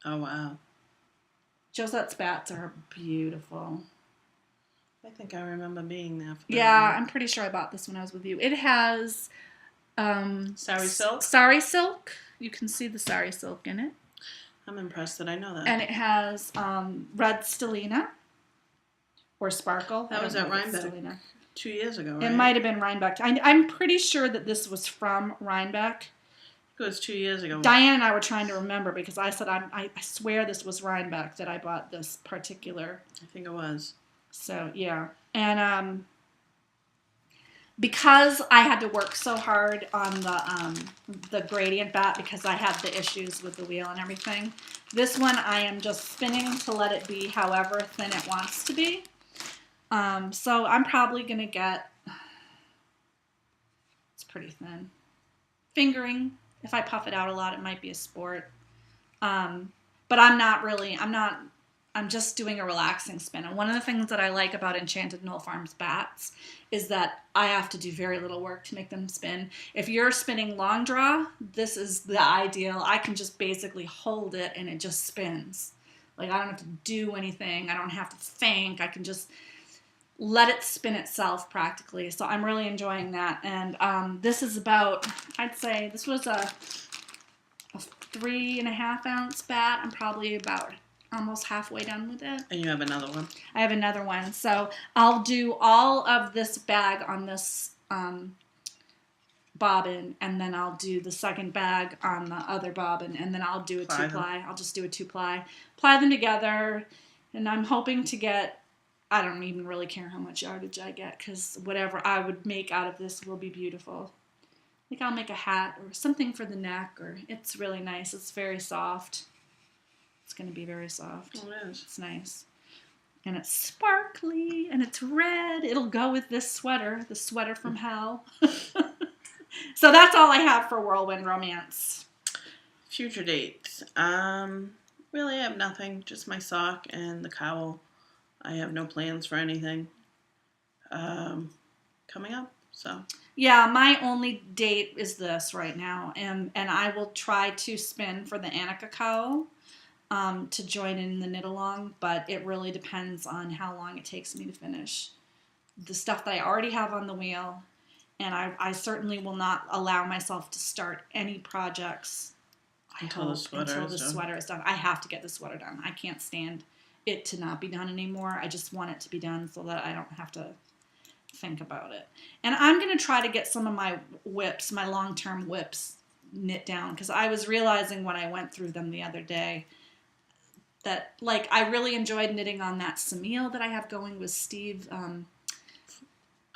Oh, wow. Josette's bats are beautiful. I think I remember being there. Yeah, I'm pretty sure I bought this when I was with you. It has sari silk. Sari silk. You can see the sari silk in it. I'm impressed that I know that. And it has red stellina or sparkle. That was at Rhinebeck 2 years ago, right? It might have been Rhinebeck. I'm pretty sure that this was from Rhinebeck. It was 2 years ago. Diane and I were trying to remember because I said, I swear this was Rhinebeck that I bought this particular. I think it was. So, yeah. And because I had to work so hard on the gradient batt because I had the issues with the wheel and everything, this one I am just spinning to let it be however thin it wants to be. So I'm probably going to get, it's pretty thin, fingering. If I puff it out a lot, it might be a sport. But I'm just doing a relaxing spin. And one of the things that I like about Enchanted Knoll Farms bats is that I have to do very little work to make them spin. If you're spinning long draw, this is the ideal. I can just basically hold it and it just spins. Like I don't have to do anything. I don't have to think. I can just let it spin itself practically. So I'm really enjoying that. And this is about, I'd say this was a 3.5 ounce batt. I'm probably about almost halfway done with it. And you have another one? I have another one. So I'll do all of this bag on this bobbin, and then I'll do the second bag on the other bobbin, and then I'll do a 2-ply. I'll just do a 2-ply. Ply them together, and I'm hoping to get I don't even really care how much yardage I get, because whatever I would make out of this will be beautiful. Like I'll make a hat or something for the neck, or it's really nice. It's very soft. It's going to be very soft. Oh, it is. It's nice. And it's sparkly, and it's red. It'll go with this sweater, the sweater from hell. So that's all I have for Whirlwind Romance. Future dates. Really, I have nothing. Just my sock and the cowl. I have no plans for anything coming up. So yeah, my only date is this right now, and I will try to spin for the Annika Cowl to join in the knit along, but it really depends on how long it takes me to finish the stuff that I already have on the wheel, and I certainly will not allow myself to start any projects until the sweater is done. I have to get the sweater done. I can't stand it to not be done anymore. I just want it to be done so that I don't have to think about it. And I'm going to try to get some of my whips, my long-term whips, knit down, because I was realizing when I went through them the other day that, like, I really enjoyed knitting on that Semille that I have going with Steve.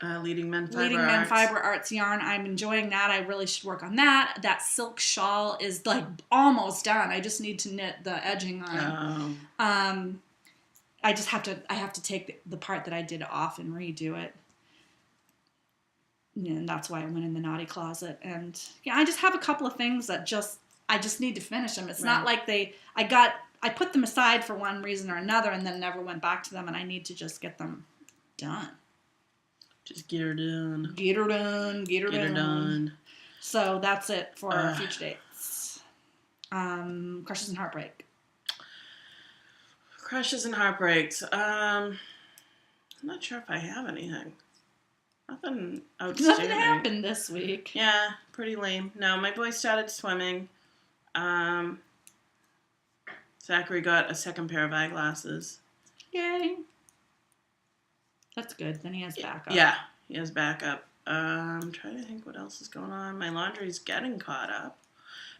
Leading Men Fiber Arts yarn. I'm enjoying that. I really should work on that. That silk shawl is like almost done. I just need to knit the edging on. I just have to take the part that I did off and redo it. And that's why I went in the naughty closet. And yeah, I just have a couple of things that I just need to finish them. It's not like I put them aside for one reason or another and then never went back to them, and I need to just get them done. Just get her done. Get her done. So that's it for our future dates. Crushes and heartbreak. Crushes and heartbreaks. I'm not sure if I have anything. Nothing outstanding. Nothing happened this week. Yeah, pretty lame. No, my boy started swimming. Zachary got a second pair of eyeglasses. Yay. That's good. Then he has backup. Yeah, he has backup. I'm trying to think what else is going on. My laundry's getting caught up.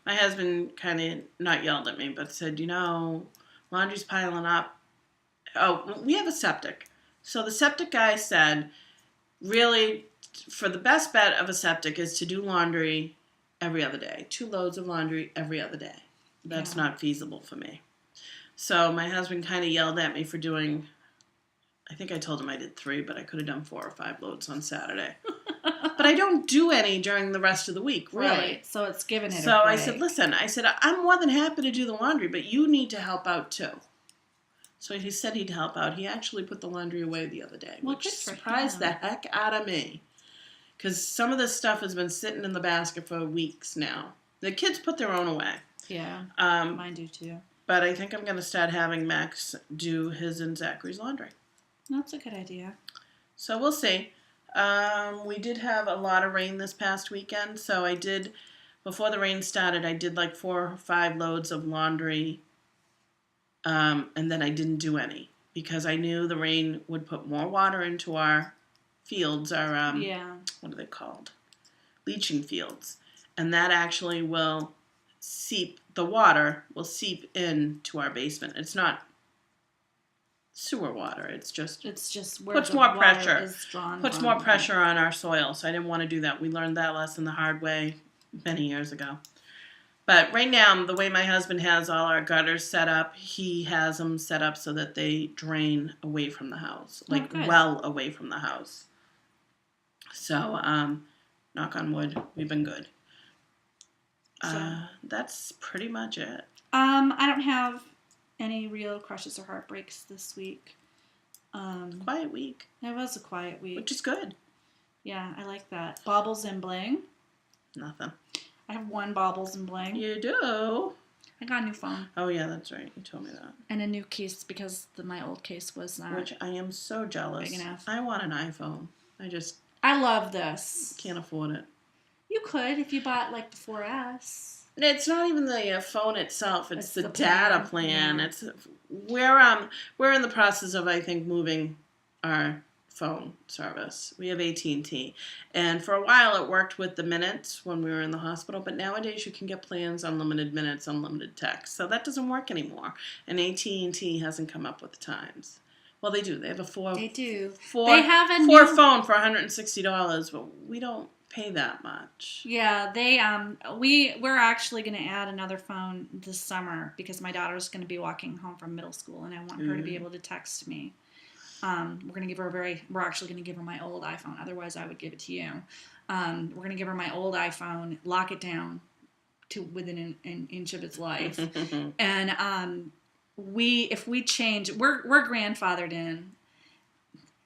My husband kind of not yelled at me, but said, laundry's piling up. Oh, we have a septic. So the septic guy said, really, for the best bet of a septic is to do laundry every other day. 2 loads of laundry every other day. That's not feasible for me. So my husband kind of yelled at me for doing, I think I told him I did 3, but I could have done 4 or 5 loads on Saturday. But I don't do any during the rest of the week, really. Right, so it's giving it a break. I said, listen, I'm more than happy to do the laundry, but you need to help out too. So he said he'd help out. He actually put the laundry away the other day, which surprised the heck out of me. Because some of this stuff has been sitting in the basket for weeks now. The kids put their own away. Yeah, mine do too. But I think I'm going to start having Max do his and Zachary's laundry. That's a good idea. So we'll see. We did have a lot of rain this past weekend, so I did, before the rain started, I did like 4 or 5 loads of laundry, and then I didn't do any because I knew the rain would put more water into our fields, what are they called? Leaching fields. And that actually will the water will seep into our basement. It's not sewer water. It's just where puts the more water pressure. Is drawn puts more pressure on our soil. So I didn't want to do that. We learned that lesson the hard way many years ago. But right now, the way my husband has all our gutters set up, he has them set up so that they drain away from the house, well away from the house. So, knock on wood, we've been good. That's pretty much it. I don't have any real crushes or heartbreaks this week. Quiet week. It was a quiet week. Which is good. Yeah, I like that. Baubles and bling. Nothing. I have 1 baubles and bling. You do? I got a new phone. Oh, yeah, that's right. You told me that. And a new case because my old case was not Which I am so jealous. Big enough. I want an iPhone. I love this. Can't afford it. You could if you bought like the 4S. It's not even the phone itself. It's the plan. data plan. Yeah. We're in the process of, I think, moving our phone service. We have AT&T. And for a while it worked with the minutes when we were in the hospital, but nowadays you can get plans, unlimited minutes, unlimited text. So that doesn't work anymore. And AT&T hasn't come up with the times. Well, they do. They have a They do. Four They have a phone for $160, but we don't pay that much. Yeah, we're actually going to add another phone this summer because my daughter's going to be walking home from middle school, and I want her to be able to text me. We're actually going to give her my old iPhone. Otherwise, I would give it to you. We're going to give her my old iPhone, lock it down to within an inch of its life, and if we change, we're grandfathered in.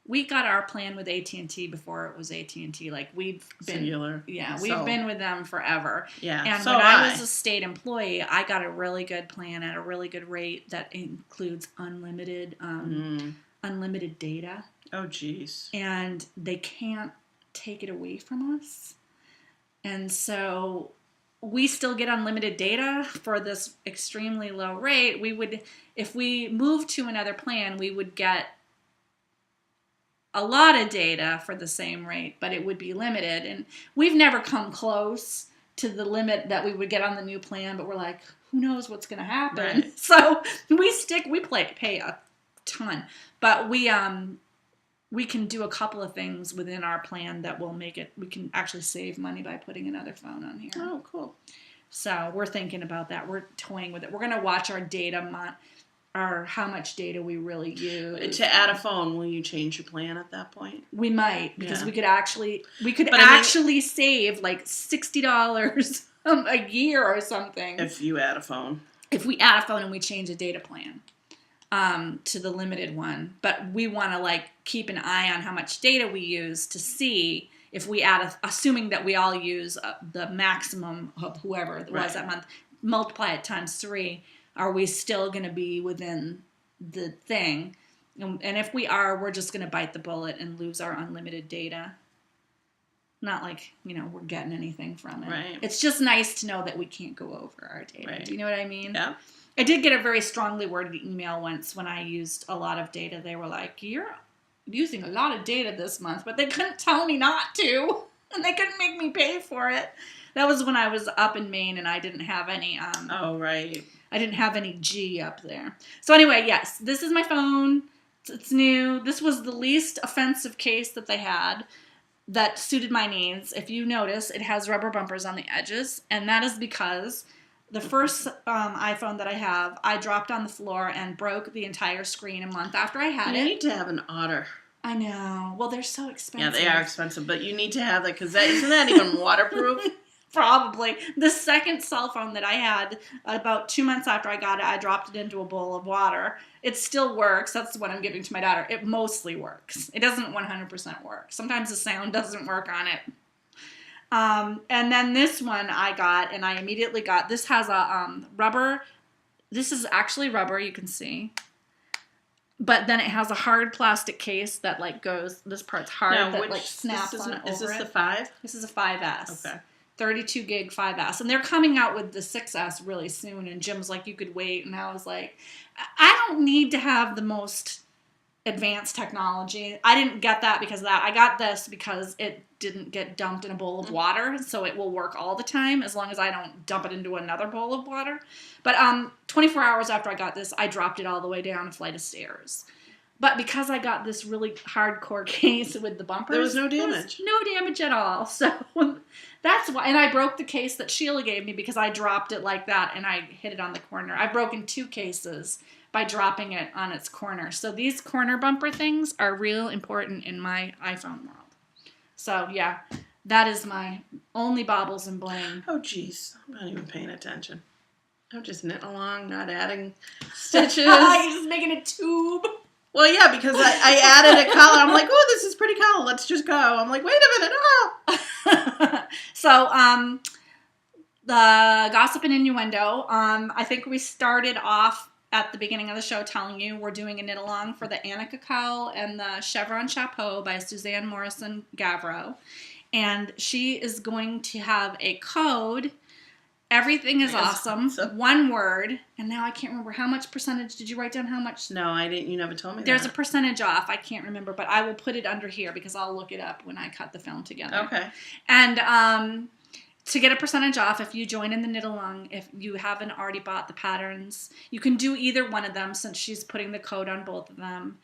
We got our plan with AT&T before it was AT&T. Like, we've been... Singular. Yeah, we've been with them forever. Yeah, and when I was a state employee, I got a really good plan at a really good rate that includes unlimited data. Oh, geez. And they can't take it away from us. And so we still get unlimited data for this extremely low rate. If we moved to another plan, we would get a lot of data for the same rate, but it would be limited. And we've never come close to the limit that we would get on the new plan, but we're like, who knows what's going to happen? Right. So we pay a ton, but we can do a couple of things within our plan that will make it, we can actually save money by putting another phone on here. Oh, cool. So we're thinking about that. We're toying with it. We're going to watch our data or how much data we really use. To add a phone, will you change your plan at that point? We might, because we could actually save like $60 a year or something. If you add a phone. If we add a phone and we change a data plan to the limited one. But we want to keep an eye on how much data we use to see if we assuming that we all use the maximum of whoever it was that month, multiply it times 3. Are we still going to be within the thing? And if we are, we're just going to bite the bullet and lose our unlimited data. Not like, we're getting anything from it. Right. It's just nice to know that we can't go over our data. Right. Do you know what I mean? Yeah. I did get a very strongly worded email once when I used a lot of data. They were like, you're using a lot of data this month, but they couldn't tell me not to. And they couldn't make me pay for it. That was when I was up in Maine and I didn't have any... oh, right. I didn't have any G up there. So anyway, yes, this is my phone. It's new. This was the least offensive case that they had that suited my needs. If you notice, it has rubber bumpers on the edges, and that is because the first iPhone that I have, I dropped on the floor and broke the entire screen a month after I had it. You need to have an Otter. I know. Well, they're so expensive. Yeah, they are expensive, but you need to have that because isn't that even waterproof? Probably. The second cell phone that I had, about 2 months after I got it, I dropped it into a bowl of water. It still works. That's what I'm giving to my daughter. It mostly works. It doesn't 100% work. Sometimes the sound doesn't work on it. And then this one I got, and I immediately got, this has a rubber, this is actually rubber, you can see. But then it has a hard plastic case that goes, this part's hard, that snaps on over it. Is this the 5? This is a 5S. Okay. 32 gig 5S. And they're coming out with the 6S really soon. And Jim's like, you could wait. And I was like, I don't need to have the most advanced technology. I didn't get that because of that. I got this because it didn't get dumped in a bowl of water. So it will work all the time as long as I don't dump it into another bowl of water. But 24 hours after I got this, I dropped it all the way down a flight of stairs. But because I got this really hardcore case with the bumpers, there was no damage. No damage at all. So that's why. And I broke the case that Sheila gave me because I dropped it like that and I hit it on the corner. I've broken 2 cases by dropping it on its corner. So these corner bumper things are real important in my iPhone world. So yeah, that is my only baubles and bling. Oh geez, I'm not even paying attention. I'm just knitting along, not adding stitches. You're just making a tube. Well, yeah, because I added a collar. I'm like, oh, this is pretty color. Let's just go. I'm like, wait a minute. Oh. So, the gossip and innuendo. I think we started off at the beginning of the show telling you we're doing a knit along for the Annika Cowl and the Chevron Chapeau by Suzanne Morrison Gavreau. And she is going to have a code. Everything is awesome. So, one word. And now I can't remember how much percentage. Did you write down how much? No, I didn't. You never told me There's a percentage off. I can't remember, but I will put it under here because I'll look it up when I cut the film together. Okay. And to get a percentage off, if you join in the knit along, if you haven't already bought the patterns, you can do either one of them since she's putting the code on both of them.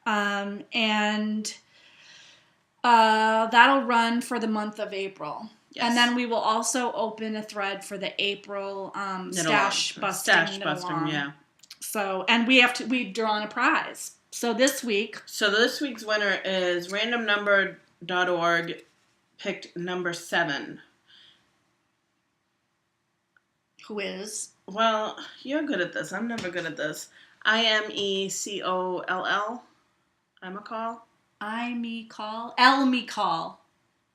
And that'll run for the month of April. Yes. And then we will also open a thread for the April stash busting, yeah. So, and we've drawn a prize. So this week's winner is randomnumber.org picked number 7. Who is? Well, you're good at this. I'm never good at this. Imecoll. Imecoll.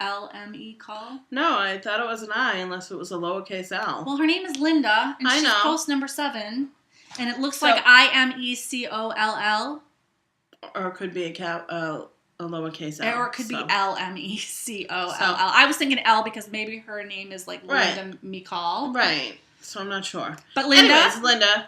LME-call. No, I thought it was an I, unless it was a lowercase l. Well, her name is Linda, and she's post number 7, and it looks like IMECOLL. Or it could be a lowercase l. Or it could be LMECOLL. I was thinking L because maybe her name is like Linda McCall. Right. So I'm not sure. But Linda. Anyways, Linda.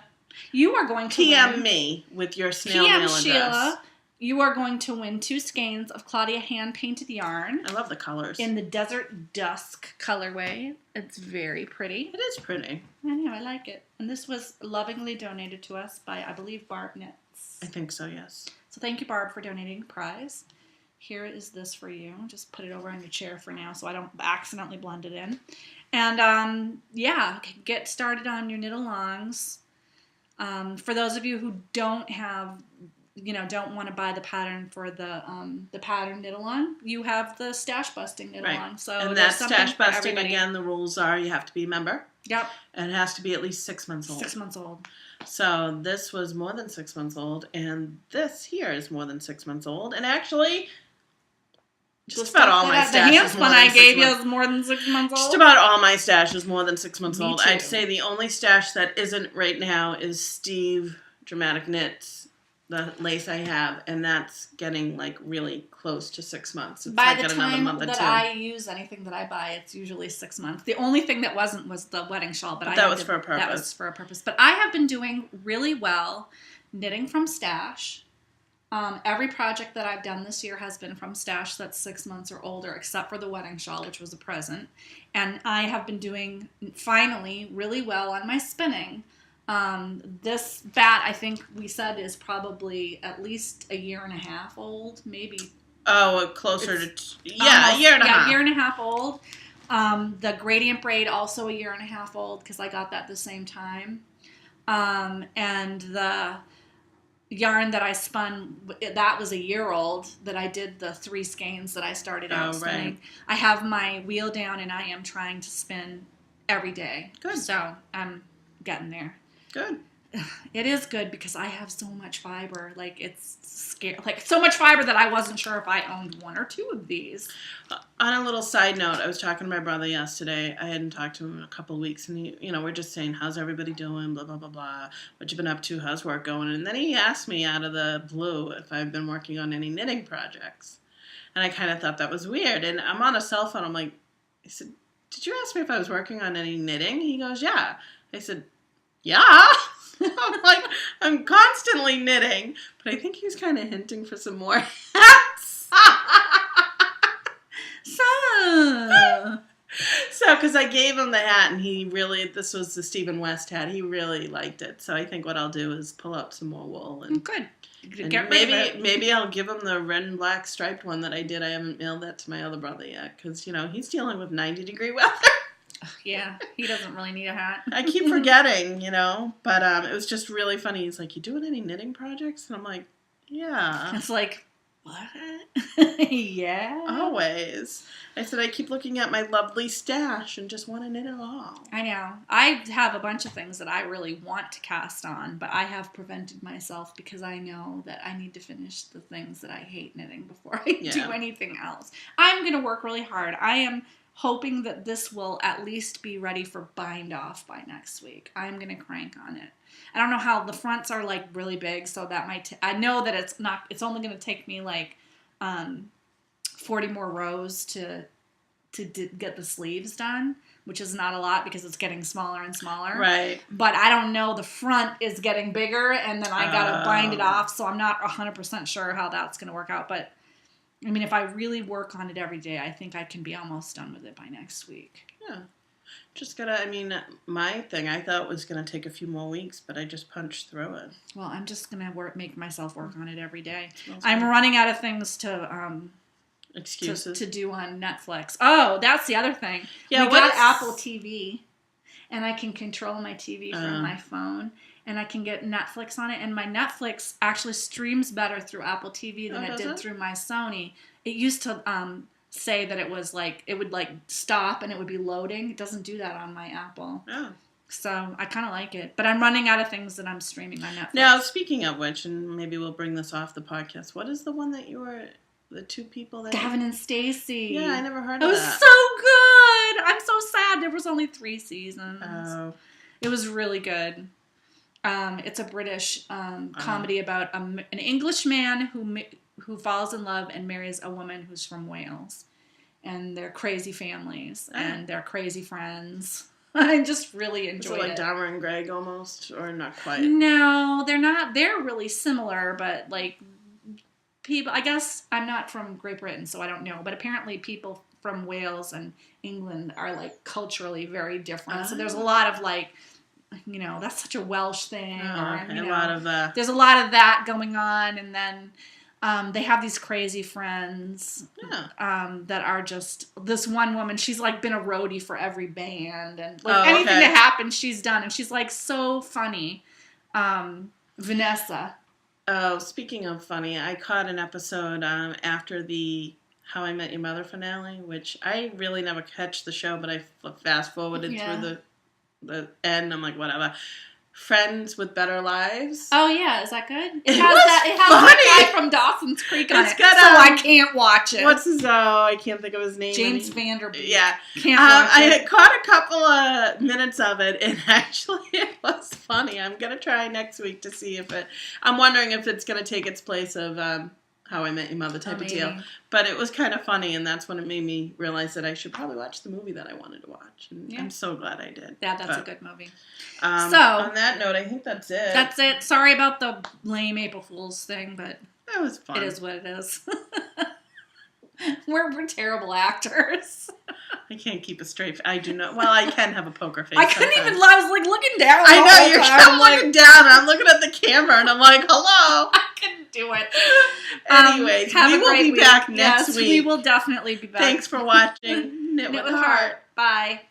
You are going to PM me with your snail mail address. Sheila. You are going to win 2 skeins of Claudia hand-painted yarn. I love the colors. In the Desert Dusk colorway. It's very pretty. It is pretty. I know, I like it. And this was lovingly donated to us by, I believe, Barb Knits. I think so, yes. So thank you, Barb, for donating the prize. Here is this for you. Just put it over on your chair for now so I don't accidentally blend it in. And, get started on your knit-alongs. For those of you who don't want to buy the pattern for the pattern knit-along, you have the stash busting knit-along. Right. So and that stash busting, again, the rules are you have to be a member. Yep. And it has to be at least 6 months old. 6 months old. So this was more than 6 months old, and this here is more than 6 months old. And actually, just about all my stash is more than 6 months. The handspun I gave you is more than 6 months old? Just about all my stash is more than 6 months old. Too. I'd say the only stash that isn't right now is Steve Dramatic Knits, the lace I have, and that's getting like really close to 6 months. It's By the time that I use anything that I buy, it's usually 6 months. The only thing that wasn't was the wedding shawl, but that was for a purpose. That was for a purpose. But I have been doing really well knitting from stash. Every project that I've done this year has been from stash that's 6 months or older, except for the wedding shawl, which was a present. And I have been doing, finally, really well on my spinning. This batt, I think we said, is probably at least a year and a half old, maybe. Oh, closer to, a year and a half. Yeah, a year and a half old. The gradient braid, also a year and a half old, because I got that at the same time. And the yarn that I spun, that was a year old, that I did the 3 skeins that I started out spinning. Right. I have my wheel down, and I am trying to spin every day. Good. So I'm getting there. Good. It is good because I have so much fiber. Like, it's scary. Like, so much fiber that I wasn't sure if I owned 1 or 2 of these. On a little side note, I was talking to my brother yesterday. I hadn't talked to him in a couple of weeks, and he, we're just saying, how's everybody doing, blah, blah, blah, blah. What you been up to? How's work going? And then he asked me out of the blue if I've been working on any knitting projects. And I kind of thought that was weird. And I'm on a cell phone. I'm like, I said, did you ask me if I was working on any knitting? He goes, yeah. I said, yeah. I'm like, I'm constantly knitting, but I think he was kind of hinting for some more hats. So, because I gave him the hat, and this was the Stephen West hat. He really liked it. So I think what I'll do is pull up some more wool. And, good. And maybe I'll give him the red and black striped one that I did. I haven't mailed that to my other brother yet, because, he's dealing with 90-degree weather. Yeah, he doesn't really need a hat. I keep forgetting, but it was just really funny. He's like, you doing any knitting projects? And I'm like, yeah. It's like, what? Yeah. Always. I said, I keep looking at my lovely stash and just want to knit it all. I know. I have a bunch of things that I really want to cast on, but I have prevented myself because I know that I need to finish the things that I hate knitting before I do anything else. I'm going to work really hard. I am hoping that this will at least be ready for bind off by next week. I'm going to crank on it. I don't know how the fronts are like really big, so that might, I know that it's only going to take me like 40 more rows to get the sleeves done, which is not a lot because it's getting smaller and smaller. Right. But I don't know, the front is getting bigger, and then I got to bind it off, so I'm not 100% sure how that's going to work out, but I mean, if I really work on it every day, I think I can be almost done with it by next week. Yeah. Just gotta, I mean, my thing I thought was gonna take a few more weeks, but I just punched through it. Well, I'm just gonna make myself work on it every day. Smells I'm good. running out of things to Excuses. to do on Netflix. Oh, that's the other thing. Yeah, we got Apple TV, and I can control my TV from my phone, and I can get Netflix on it, and my Netflix actually streams better through Apple TV than it did through my Sony. It used to say that it was like, it would like stop and it would be loading. It doesn't do that on my Apple. Oh. So I kind of like it. But I'm running out of things that I'm streaming on Netflix. Now, speaking of which, and maybe we'll bring this off the podcast, what is the one that you were, the two people that... Gavin and Stacey. Yeah, I never heard of that. It was so good. I'm so sad. There was only 3 seasons. Oh. It was really good. It's a British comedy about an English man who falls in love and marries a woman who's from Wales. And they're crazy families. And they're crazy friends. I just really enjoyed it. Is it like Dahmer and Greg almost? Or not quite? No, they're not. They're really similar, but like people, I guess I'm not from Great Britain, so I don't know. But apparently people from Wales and England are like culturally very different. So there's a lot of like, you know, that's such a Welsh thing. You know, a lot of there's a lot of that going on, and then they have these crazy friends that are just this one woman. She's like been a roadie for every band, and like anything that happens, she's done, and she's like so funny. Vanessa. Oh, speaking of funny, I caught an episode after the How I Met Your Mother finale, which I really never catch the show, but I fast forwarded through the end. I'm like, whatever. Friends with Better Lives. Oh yeah, is that good? It has that guy from Dawson's Creek on it, got, so I can't watch it. What's his? Oh, I can't think of his name. James Vanderbeek. Yeah, can't watch I it. had caught a couple of minutes of it, and actually, it was funny. I'm gonna try next week to see if it. I'm wondering if it's gonna take its place of How I Met Your Mother type of deal. But it was kind of funny, and that's when it made me realize that I should probably watch the movie that I wanted to watch. And I'm so glad I did. Yeah, that's a good movie. So, on that note, I think that's it. That's it. Sorry about the lame April Fool's thing, but that was fun. It is what it is. We're terrible actors. I can't keep a straight face. I do not. Well, I can have a poker face. I couldn't even. I was like looking down. I know you're kept looking down. And I'm looking at the camera, and I'm like, "Hello." I couldn't do it. Anyways, we will be back next week. We will definitely be back. Thanks for watching. Knit with Heart. Bye.